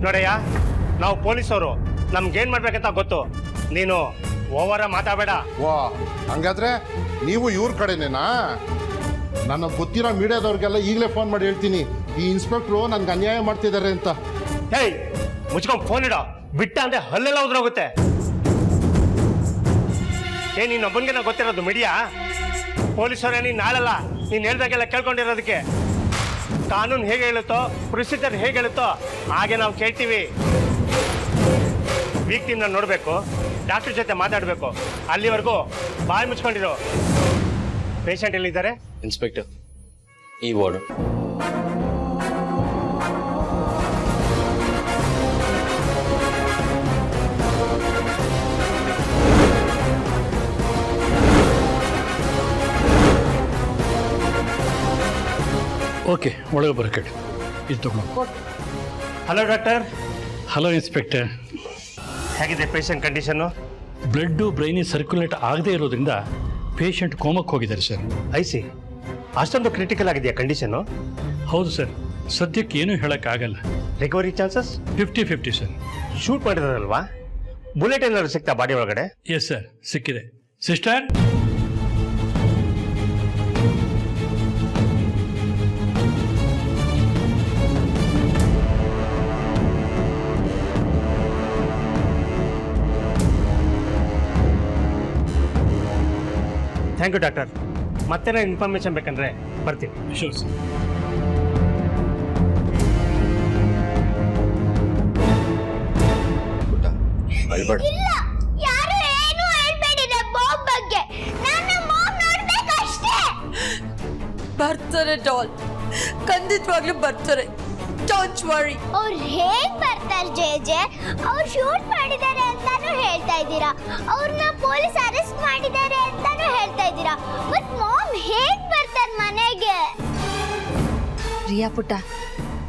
ನೋಡಯ್ಯ, ನಾವು ಪೊಲೀಸವರು, ನಮ್ಗೇನ್ ಮಾಡ್ಬೇಕಂತ ಗೊತ್ತು. ನೀನು ಓವರ ಮಾತಾಡಬೇಡ. ವಾ, ಹಂಗಾದ್ರೆ ನೀವು ಇವ್ರ ಕಡೆನೇನಾ? ನನಗೆ ಗೊತ್ತಿರೋ ಮೀಡಿಯಾದವ್ರಿಗೆಲ್ಲ ಈಗಲೇ ಫೋನ್ ಮಾಡಿ ಹೇಳ್ತೀನಿ, ಈ ಇನ್ಸ್ಪೆಕ್ಟ್ರು ನನ್ಗೆ ಅನ್ಯಾಯ ಮಾಡ್ತಿದ್ದಾರೆ ಅಂತ. ಹೇಯ್, ಮುಚ್ಕೊಂಡ್ ಫೋನ್ ಇಡೋ. ಬಿಟ್ಟ ಅಂದ್ರೆ ಹಲ್ಲೆಲ್ಲ ಉದ್ರೋಗುತ್ತೆ. ನೀನ್ ಒಬ್ಬನ್ಗೆ ನಾ ಗೊತ್ತಿರೋದು ಮೀಡಿಯಾ. ಪೊಲೀಸರೇ ನೀನ್ ನಾಳಲ್ಲ, ನೀನ್ ಹೇಳ್ದಾಗೆಲ್ಲ ಕೇಳ್ಕೊಂಡಿರೋದಕ್ಕೆ. ಕಾನೂನು ಹೇಗೆ ಹೇಳುತ್ತೋ, ಪ್ರೊಸೀಜರ್ ಹೇಗೆ ಹೇಳುತ್ತೋ ಹಾಗೆ ನಾವು ಕೇಳ್ತೀವಿ. ವೀಕ್ಟಿಮ್ನ ನೋಡಬೇಕು, ಡಾಕ್ಟರ್ ಜೊತೆ ಮಾತಾಡಬೇಕು. ಅಲ್ಲಿವರೆಗೂ ಬಾಯಿ ಮುಚ್ಕೊಂಡಿರೋ. ಪೇಷಂಟ್ ಎಲ್ಲಿದ್ದಾರೆ? ಇನ್ಸ್ಪೆಕ್ಟರ್, ಈ ವಾರ್ಡು. ಓಕೆ, ಒಳಗೆ ಬರಕೇಳಿ. ಇದು ತಗೊಂಡು. Hello doctor. Hello inspector. ಹೇಗಿದೆ ಪೇಷಂಟ್ ಕಂಡೀಷನ್ನು? ಬ್ಲಡ್ಡು ಬ್ರೈನಿಗೆ ಸರ್ಕ್ಯುಲೇಟ್ ಆಗದೇ ಇರೋದ್ರಿಂದ ಪೇಷಂಟ್ ಕೋಮಕ್ಕೆ ಹೋಗಿದ್ದಾರೆ ಸರ್. ಐಸಿ, ಅಷ್ಟೊಂದು ಕ್ರಿಟಿಕಲ್ ಆಗಿದೆಯಾ ಕಂಡೀಷನ್ನು? ಹೌದು ಸರ್, ಸದ್ಯಕ್ಕೆ ಏನೂ ಹೇಳೋಕ್ಕಾಗಲ್ಲ. Recovery chances 50-50 sir. ಶೂಟ್ ಮಾಡಿದಾರಲ್ವಾ? ಬುಲೆಟ್ ಏನಾದ್ರು ಸಿಗ್ತಾ ಬಾಡಿ ಒಳಗಡೆ? ಎಸ್ ಸರ್, ಸಿಕ್ಕಿದೆ. Sister, thank you doctor. ಮತ್ತೆ ನಾನು ಇನ್ಫಾರ್ಮೇಶನ್ ಬೇಕಂದ್ರೆ ಬರ್ತೀನಿ. Sure sir. ಅಳ್ಬೇಡ. ಇಲ್ಲ, ಯಾರು ಏನು ಹೇಳ್ಬೇಡಿ ಬಾಂಬ್ ಬಗ್ಗೆ. ನಾನು ಬಾಂಬ್ ನೋಡ್ಬೇಕಷ್ಟೇ. ಬರ್ತಾರೆ ಡಾಲ್, ಖಂಡಿತವಾಗ್ಲೂ ಬರ್ತಾರೆ. Don't worry. ಅವ್ರು ಹೇಗ್ ಬರ್ತಾರೆ ಜೆ? ಅವ್ರು ಶೂಟ್ ಮಾಡಿದ್ದಾರೆ ಅಂತಾನು ಹೇಳ್ತಾ ಇದ್ದೀರಾ, ಅವ್ರನ್ನ ಪೊಲೀಸ್ ಅರೆಸ್ಟ್ ಮಾಡಿದ್ದಾರೆ ಅಂತಾನು ಹೇಳ್ತಾ ಇದ್ದೀರಾ. ಬಟ್ ಮಾಮ್ ಹೇಗ್ ಬರ್ತಾರೆ ಮನೆಗೆ? ರಿಯಾ ಪುಟ್ಟ,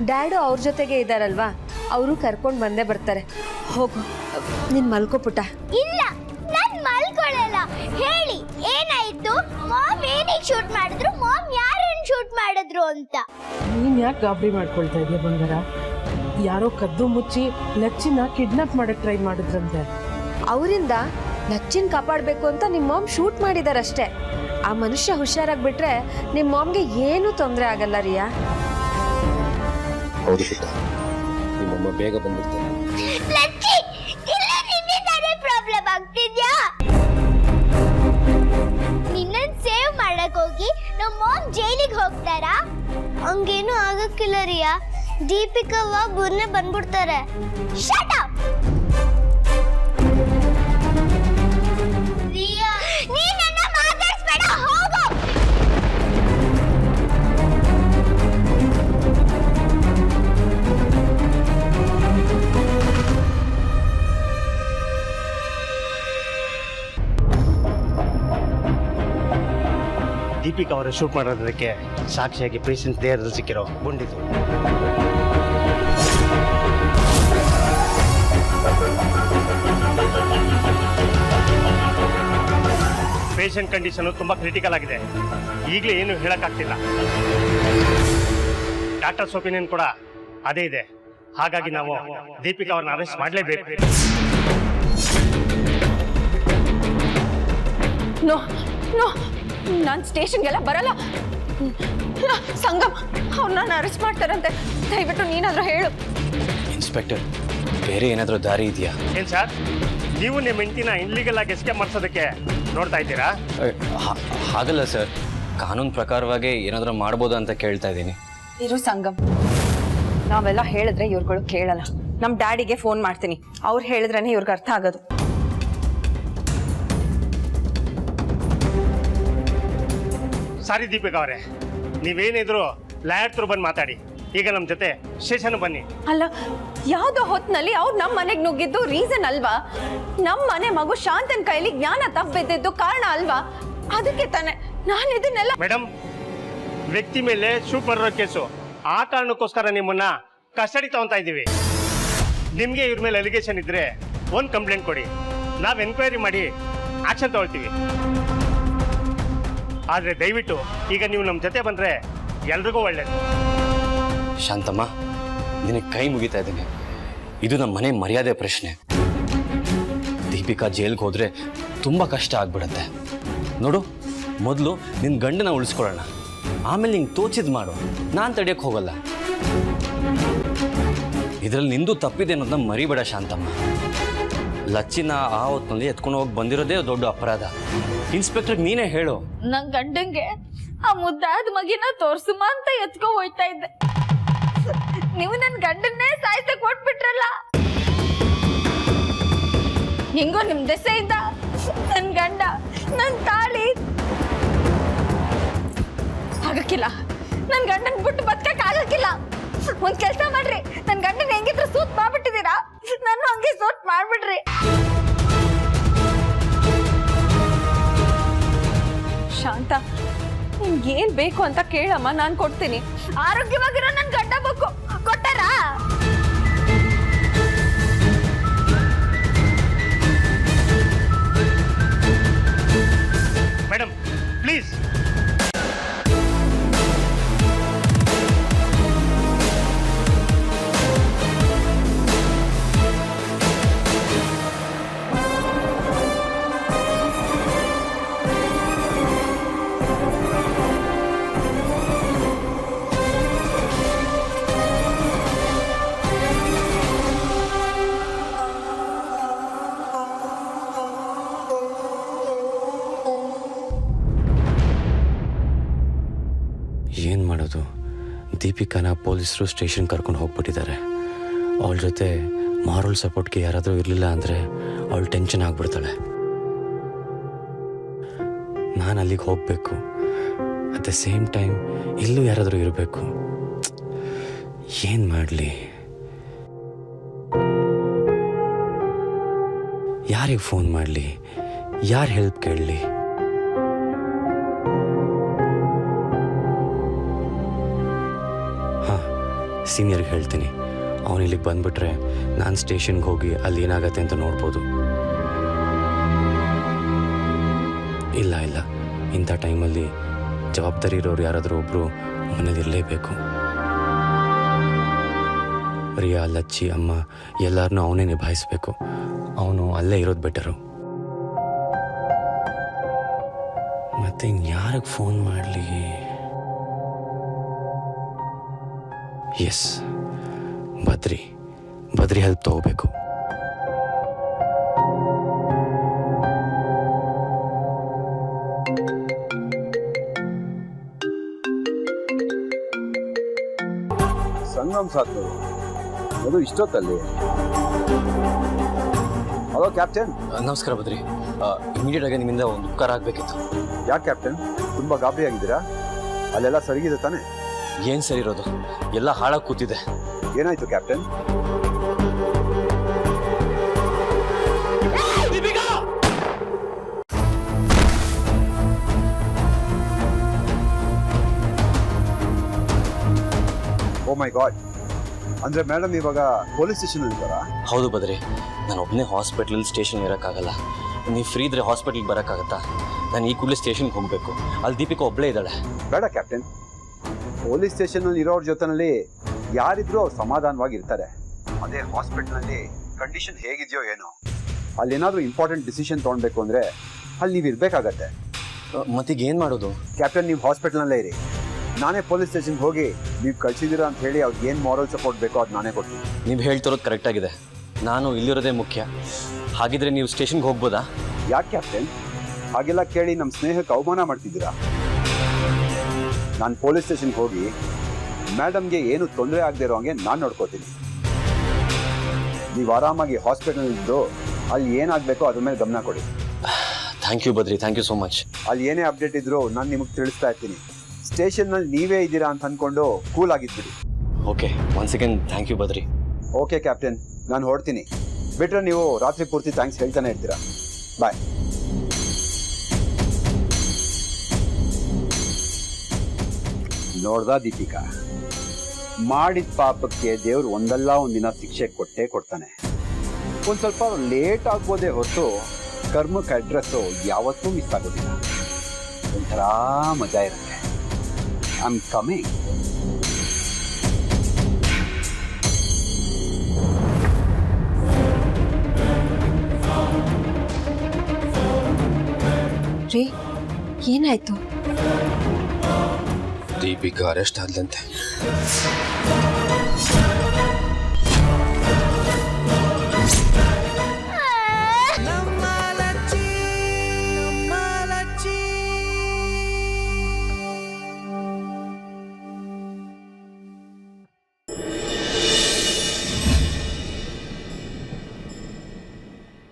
ಡ್ಯಾಡು ಅವ್ರ ಜೊತೆಗೆ ಇದ್ದಾರಲ್ವಾ, ಅವರು ಕರ್ಕೊಂಡು ಬಂದೇ ಬರ್ತಾರೆ. ಹೋಗು, ನೀನ್ ಮಲ್ಕೋ ಪುಟ್ಟ. ಇಲ್ಲ, ನಾನ್ ಮಲ್ಕೊಳ್ಳಲ್ಲ. ಹೇಳಿ ಏನಾಯ್ತು? ಮಾಮ್ ಏನಿಗೆ ಶೂಟ್ ಮಾಡಿದ್ರು? ಮಾಮ್ ಯಾರನ್ನ ಶೂಟ್ ಮಾಡಿದ್ರು ಅಂತ? ನೀನ್ ಯಾಕೆ ಗಾಬರಿ ಮಾಡ್ಕೊಳ್ತಾ ಇದೆಯಾ ಬಂಗಾರ? ಯಾರೋ ಕದ್ದು ಮುಚ್ಚಿ ಲಚ್ಚಿನ ಕಿಡ್ನಾಪ್ ಮಾಡಕ್ ಟ್ರೈ ಮಾಡಿದ್ರಂತೆ. ಅವರಿಂದ ಲಚ್ಚಿನ್ ಕಾಪಾಡಬೇಕು ಅಂತ ನಿಮ್ಮ ಮಾಮ್ ಶೂಟ್ ಮಾಡಿದಾರಷ್ಟೇ. ಆ ಮನುಷ್ಯ ಹುಷಾರಾಗ್ಬಿಟ್ರೆ ನಿಮ್ಮ ಮಾಮ್ಗೆ ಏನೂ ತೊಂದರೆ ಆಗಲ್ಲ ರಿಯಾ. ಹೌದು ಪುಟ್ಟ, ನಿಮ್ಮಮ್ಮ ಬೇಗ ಬಂದ್ಬಿಡ್ತಾರೆ. ಲಚ್ಚಿ, ಇಲ್ಲ ನಿನ್ನಿಂದಾನೇ ಪ್ರಾಬ್ಲಮ್ ಆಗ್ತಿದ್ಯಾ? ನಿನ್ನನ್ ಸೇವ್ ಮಾಡಕ್ ಹೋಗಿ ನಮ್ಮ ಮಾಮ್ ಜೈಲಿಗೆ ಹೋಗ್ತಾರಾ? ಹಂಗೇನು ಆಗಕ್ಕಿಲ್ಲ ರಿಯಾ. ದೀಪಿಕವ್ವ ಬುರ್ನೆ ಬಂದ್ಬಿಡ್ತಾರೆ. Shut up. ರಿಯಾ, ನೀನ್ ನನ್ನ ಮಾತಾಡ್ಸ್ಬೇಡ, ಹೋಗು. ದೀಪಿಕಾ ಅವರ ಶೂಟ್ ಮಾಡೋದಕ್ಕೆ ಸಾಕ್ಷಿಯಾಗಿ ಪೇಷಂಟ್ ದೇಹದಲ್ಲಿ ಸಿಕ್ಕಿರೋ ಗುಂಡಿದು. ಪೇಷಂಟ್ ಕಂಡೀಷನ್ ತುಂಬಾ ಕ್ರಿಟಿಕಲ್ ಆಗಿದೆ. ಈಗಲೇ ಏನು ಹೇಳಕ್ಕಾಗ್ತಿಲ್ಲ. ಡಾಕ್ಟರ್ಸ್ ಒಪಿನಿಯನ್ ಕೂಡ ಅದೇ ಇದೆ. ಹಾಗಾಗಿ ನಾವು ದೀಪಿಕಾ ಅವ್ರನ್ನ ಅರೆಸ್ಟ್ ಮಾಡಲೇಬೇಕು. ನೋ ನೋ, ನಾನು ಸ್ಟೇಷನ್ಗೆಲ್ಲ ಬರಲ್ಲ. ಸಂಗಮ್, ಅವ್ರನ್ನ ಅರೆಸ್ಟ್ ಮಾಡ್ತಾರಂತೆ. ದಯವಿಟ್ಟು ನೀನಾದ್ರೂ ಹೇಳು. ಇನ್ಸ್ಪೆಕ್ಟರ್, ಬೇರೆ ಏನಾದರೂ ದಾರಿ ಇದೆಯಾ? ಏನ್ ಸರ್, ನೀವು ನಿಮ್ಮ ಹೆಂಡತಿನ ಇನ್ಲೀಗಲ್ ಆಗಿ ಎಸ್ಕೇಪ್ ಮಾಡಿಸೋದಕ್ಕೆ ನೋಡ್ತಾ ಇದ್ದೀರಾ? ಹಾಗಲ್ಲ ಸರ್, ಕಾನೂನು ಪ್ರಕಾರವಾಗಿ ಏನಾದರೂ ಮಾಡ್ಬೋದು ಅಂತ ಕೇಳ್ತಾ ಇದ್ದೀನಿ. ಇರು ಸಂಗಮ್, ನಾವೆಲ್ಲ ಹೇಳಿದ್ರೆ ಇವ್ರುಗಳು ಕೇಳಲ್ಲ. ನಮ್ಮ ಡ್ಯಾಡಿಗೆ ಫೋನ್ ಮಾಡ್ತೀನಿ, ಅವ್ರು ಹೇಳಿದ್ರೇನೆ ಇವ್ರಿಗೆ ಅರ್ಥ ಆಗೋದು. ಸಾರಿ ದೀಪಿಕಾ ಅವರೇ, ನೀವೇನಿದ್ರು ಲಾಯರ್ ಹತ್ರ ಬಂದು ಮಾತಾಡಿ. ಈಗ ನಮ್ಮ ಜೊತೆ ಸ್ಟೇಷನ್ ಬನ್ನಿ. ಅಲ್ಲ, ಯಾವುದೋ ಹೊತ್ತಿನಲ್ಲಿ ಅವ್ರು ನಮ್ಮ ಮನೆಗೆ ನುಗ್ಗಿದ್ದು ರೀಸನ್ ಅಲ್ವಾ? ನಮ್ಮ ಮನೆ ಮಗು ಶಾಂತನ್ ಕೈಲಿ ಜ್ಞಾನ ತಪ್ಪಿದ್ದು ಕಾರಣ ಅಲ್ವಾ? ಅದಕ್ಕೆ ತಾನೆ ನಾನು ಇದನ್ನೆಲ್ಲ. ಮೇಡಮ್, ವ್ಯಕ್ತಿ ಮೇಲೆ ಶೂಟ್ ಮಾಡಿರೋ ಕೇಸು, ಆ ಕಾರಣಕ್ಕೋಸ್ಕರ ನಿಮ್ಮನ್ನ ಕಸ್ಟಡಿ ತಗೊಂತಾ ಇದ್ದೀವಿ. ನಿಮ್ಗೆ ಇವ್ರ ಮೇಲೆ ಅಲಿಗೇಷನ್ ಇದ್ರೆ ಒಂದು ಕಂಪ್ಲೇಂಟ್ ಕೊಡಿ, ನಾವು ಎನ್ಕ್ವೈರಿ ಮಾಡಿ ಆಕ್ಷನ್ ತಗೊಳ್ತೀವಿ. ಆದ್ರೆ ದಯವಿಟ್ಟು ಈಗ ನೀವು ನಮ್ಮ ಜೊತೆ ಬಂದ್ರೆ ಎಲ್ರಿಗೂ ಒಳ್ಳೇದು. ಶಾಂತಮ್ಮ, ನಿನಗೆ ಕೈ ಮುಗಿತಾ ಇದ್ದೀನಿ. ಇದು ನಮ್ಮ ಮನೆ ಮರ್ಯಾದೆ ಪ್ರಶ್ನೆ. ದೀಪಿಕಾ ಜೈಲ್ಗೆ ಹೋದರೆ ತುಂಬ ಕಷ್ಟ ಆಗ್ಬಿಡತ್ತೆ. ನೋಡು, ಮೊದಲು ನಿನ್ನ ಗಂಡನ ಉಳಿಸ್ಕೊಳ್ಳೋಣ, ಆಮೇಲೆ ನಿಂಗೆ ತೋಚಿದ್ ಮಾಡು. ನಾನು ತಡೆಯೋಕ್ಕೆ ಹೋಗಲ್ಲ. ಇದರಲ್ಲಿ ನಿಂದು ತಪ್ಪಿದೆ ಅನ್ನೋದನ್ನ ಮರಿಬೇಡ ಶಾಂತಮ್ಮ. ಲಚ್ಚಿನ ಆ ಹೊತ್ತಿನಲ್ಲಿ ಎತ್ಕೊಂಡು ಹೋಗಿ ಬಂದಿರೋದೇ ದೊಡ್ಡ ಅಪರಾಧ. ಇನ್ಸ್ಪೆಕ್ಟರ್ಗೆ ನೀನೇ ಹೇಳು. ನನ್ ಗಂಡಂಗೆ ಆ ಮುದ್ದಾದ ಮಗಿನ ತೋರ್ಸುಮ ಅಂತ ಎತ್ಕೊ ಹೋಯ್ತಾ ಇದ್ದೆ. ನೀವು ನನ್ ಗಂಡನ್ನೇ ಸಾಯ್ತ ಕೊಟ್ಬಿಟ್ರಲ್ಲ. ಹೆಂಗೋ ನಿಮ್ ದೆಸೆಯಿಂದ ನನ್ ಗಂಡ ನನ್ ತಾಳಿ ಆಗಕ್ಕಿಲ್ಲ. ನನ್ ಗಂಡನ್ ಬಿಟ್ಟು ಬದುಕಕ್ ಆಗಕ್ಕಿಲ್ಲ. ಒಂದ್ ಕೆಲ್ಸ ಮಾಡ್ರಿ, ನನ್ ಗಂಡನ್ ಹೆಂಗಿದ್ರು ಸೂಟ್ ಮಾಡ್ಬಿಟ್ಟಿದೀರಾ, ನಾನು ಹಂಗೆ ಸೂಟ್ ಮಾಡ್ಬಿಡ್ರಿ. ಶಾಂತ, ನಿಮ್ಗೆ ಏನ್ ಬೇಕು ಅಂತ ಕೇಳಮ್ಮ, ನಾನ್ ಕೊಡ್ತೀನಿ. ಆರೋಗ್ಯವಾಗಿರೋ ನನ್ ಗಂಡ ಬೇಕು, ಕೊಟ್ಟಾರಾ? Madam please. ಏನು ಮಾಡೋದು? ದೀಪಿಕಾನ ಪೊಲೀಸರು ಸ್ಟೇಷನ್ ಕರ್ಕೊಂಡು ಹೋಗ್ಬಿಟ್ಟಿದ್ದಾರೆ. ಅವಳ ಜೊತೆ ಮಾರಲ್ ಸಪೋರ್ಟ್ಗೆ ಯಾರಾದರೂ ಇರಲಿಲ್ಲ ಅಂದರೆ ಅವಳು ಟೆನ್ಷನ್ ಆಗಿಬಿಡ್ತಾಳೆ. ನಾನು ಅಲ್ಲಿಗೆ ಹೋಗಬೇಕು. ಅಟ್ ದ ಸೇಮ್ ಟೈಮ್ ಇಲ್ಲೂ ಯಾರಾದರೂ ಇರಬೇಕು. ಏನು ಮಾಡಲಿ? ಯಾರಿಗೆ ಫೋನ್ ಮಾಡಲಿ? ಯಾರು ಹೆಲ್ಪ್ ಕೇಳಲಿ? ಸೀನಿಯರ್ಗೆ ಹೇಳ್ತೀನಿ. ಅವನು ಇಲ್ಲಿಗೆ ಬಂದುಬಿಟ್ರೆ ನಾನು ಸ್ಟೇಷನ್ಗೆ ಹೋಗಿ ಅಲ್ಲಿ ಏನಾಗತ್ತೆ ಅಂತ ನೋಡ್ಬೋದು. ಇಲ್ಲ ಇಲ್ಲ, ಇಂಥ ಟೈಮಲ್ಲಿ ಜವಾಬ್ದಾರಿ ಇರೋರು ಯಾರಾದರೂ ಒಬ್ಬರು ಮನೇಲಿ ಇರಲೇಬೇಕು. ರಿಯಾ, ಲಚ್ಚಿ, ಅಮ್ಮ ಎಲ್ಲರನ್ನೂ ಅವನೇ ನಿಭಾಯಿಸಬೇಕು. ಅವನು ಅಲ್ಲೇ ಇರೋದು ಬೆಟರು. ಮತ್ತೆ ಇನ್ಯಾರಿಗೆ ಫೋನ್ ಮಾಡಲಿ? ಎಸ್, ಬದ್ರಿ ಹೆಲ್ಪ್ ತಗೋಬೇಕು. ಸಂಗಮ್ ಸಾಕು ಅದು ಇಷ್ಟೊತ್ತಲ್ಲಿ. Hello captain. ನಮಸ್ಕಾರ ಬದ್ರಿ. ಇಮಿಡಿಯೇಟ್ ಆಗಿ ನಿಮ್ಮಿಂದ ಒಂದು ಉಪಕಾರ ಆಗಬೇಕಿತ್ತು. ಯಾಕೆ ಕ್ಯಾಪ್ಟನ್, ತುಂಬ ಗಾಬರಿ ಆಗಿದ್ದೀರಾ? ಅಲ್ಲೆಲ್ಲ ಸರಿಗಿದೆ ತಾನೆ? ಏನು ಸರಿ ಇರೋದು? ಎಲ್ಲ ಹಾಳಾಗಿ ಕೂತಿದೆ. ಏನಾಯ್ತು ಕ್ಯಾಪ್ಟನ್? ಓ ಮೈ ಗಾಡ್, ಅಂದ್ರೆ ಮೇಡಮ್ ಇವಾಗ ಪೊಲೀಸ್ ಸ್ಟೇಷನ್ ಇದ್ದಾರಾ? ಹೌದು ಬದ್ರಿ, ನಾನು ಒಬ್ಬನೇ ಹಾಸ್ಪಿಟ್ಲಲ್ಲಿ ಸ್ಟೇಷನ್ ಇರೋಕ್ಕಾಗಲ್ಲ. ನೀವು ಫ್ರೀ ಇದ್ರೆ ಹಾಸ್ಪಿಟ್ಲಿಗೆ ಬರೋಕ್ಕಾಗತ್ತಾ? ನಾನು ಈ ಕೂಡಲೇ ಸ್ಟೇಷನ್ಗೆ ಹೋಗಬೇಕು. ಅಲ್ಲಿ ದೀಪಿಕಾ ಒಬ್ಬಳೇ ಇದ್ದಾಳೆ. ಬೇಡ ಕ್ಯಾಪ್ಟನ್, ಪೊಲೀಸ್ ಸ್ಟೇಷನಲ್ಲಿ ಇರೋರ ಜೊತೆನಲ್ಲಿ ಯಾರಿದ್ರೂ ಅವ್ರು ಸಮಾಧಾನವಾಗಿ ಇರ್ತಾರೆ. ಅದೇ ಹಾಸ್ಪಿಟ್ಲಲ್ಲಿ ಕಂಡೀಷನ್ ಹೇಗಿದೆಯೋ ಏನೋ, ಅಲ್ಲಿ ಏನಾದರೂ ಇಂಪಾರ್ಟೆಂಟ್ ಡಿಸಿಷನ್ ತೊಗೊಳ್ಬೇಕು ಅಂದರೆ ಅಲ್ಲಿ ನೀವು ಇರಬೇಕಾಗತ್ತೆ. ಮತ್ತೀಗ ಏನು ಮಾಡೋದು? ಕ್ಯಾಪ್ಟನ್, ನೀವು ಹಾಸ್ಪಿಟ್ಲಲ್ಲೇ ಇರಿ. ನಾನೇ ಪೊಲೀಸ್ ಸ್ಟೇಷನ್ಗೆ ಹೋಗಿ ನೀವು ಕಳಿಸಿದ್ದೀರಾ ಅಂತ ಹೇಳಿ ಅವ್ರಿಗೆ ಏನು ಮಾರಲ್ ಸಪೋರ್ಟ್ ಬೇಕೋ ಅದು ನಾನೇ ಕೊಡ್ತೀನಿ. ನೀವು ಹೇಳ್ತಿರೋದು ಕರೆಕ್ಟಾಗಿದೆ. ನಾನು ಇಲ್ಲಿರೋದೇ ಮುಖ್ಯ. ಹಾಗಿದ್ರೆ ನೀವು ಸ್ಟೇಷನ್ಗೆ ಹೋಗ್ಬೋದಾ? ಯಾಕೆ ಕ್ಯಾಪ್ಟನ್ ಹಾಗೆಲ್ಲ ಕೇಳಿ ನಮ್ಮ ಸ್ನೇಹಕ್ಕೆ ಅವಮಾನ ಮಾಡ್ತಿದ್ದೀರಾ? ನಾನು ಪೊಲೀಸ್ ಸ್ಟೇಷನ್ಗೆ ಹೋಗಿ ಮೇಡಮ್ಗೆ ಏನು ತೊಂದರೆ ಆಗದೆ ಇರೋ ಹಂಗೆ ನಾನು ನೋಡ್ಕೋತೀನಿ. ನೀವು ಆರಾಮಾಗಿ ಹಾಸ್ಪಿಟಲ್ನಿದ್ದು ಅಲ್ಲಿ ಏನಾಗಬೇಕೋ ಅದ್ರ ಮೇಲೆ ಗಮನ ಕೊಡಿ. Thank you Badri, thank you so much. ಅಲ್ಲಿ ಏನೇ ಅಪ್ಡೇಟ್ ಇದ್ರೂ ನಾನು ನಿಮಗೆ ತಿಳಿಸ್ತಾ ಇರ್ತೀನಿ. ಸ್ಟೇಷನ್ನಲ್ಲಿ ನೀವೇ ಇದ್ದೀರಾ ಅಂತ ಅಂದ್ಕೊಂಡು ಕೂಲ್ ಆಗಿದ್ಬಿಡಿ. Okay, once again thank you Badri. Okay captain, ನಾನು ಹೊರಡ್ತೀನಿ. ಬಿಟ್ರೆ ನೀವು ರಾತ್ರಿ ಪೂರ್ತಿ ಥ್ಯಾಂಕ್ಸ್ ಹೇಳ್ತಾನೆ ಇರ್ತೀರಾ. ಬಾಯ್. ನೋಡ್ದಾ ದೀಪಿಕಾ, ಮಾಡಿದ ಪಾಪಕ್ಕೆ ದೇವ್ರು ಒಂದಲ್ಲ ಒಂದಿನ ಶಿಕ್ಷೆ ಕೊಟ್ಟೇ ಕೊಡ್ತಾನೆ. ಒಂದು ಸ್ವಲ್ಪ ಲೇಟ್ ಆಗ್ಬೋದೇ ಹೊರತು ಕರ್ಮಕ್ಕೆ ಅಡ್ರೆಸ್ಸು ಯಾವತ್ತೂ ಮಿಸ್ ಆಗೋದಿಲ್ಲ. ಒಂಥರ ಮಜಾ ಇರುತ್ತೆ. I am coming. ರೀ ಏನಾಯ್ತು? ದೀಪಿಕಾ ಅರೆಸ್ಟ್ ಆದ್ಲಂತೆ.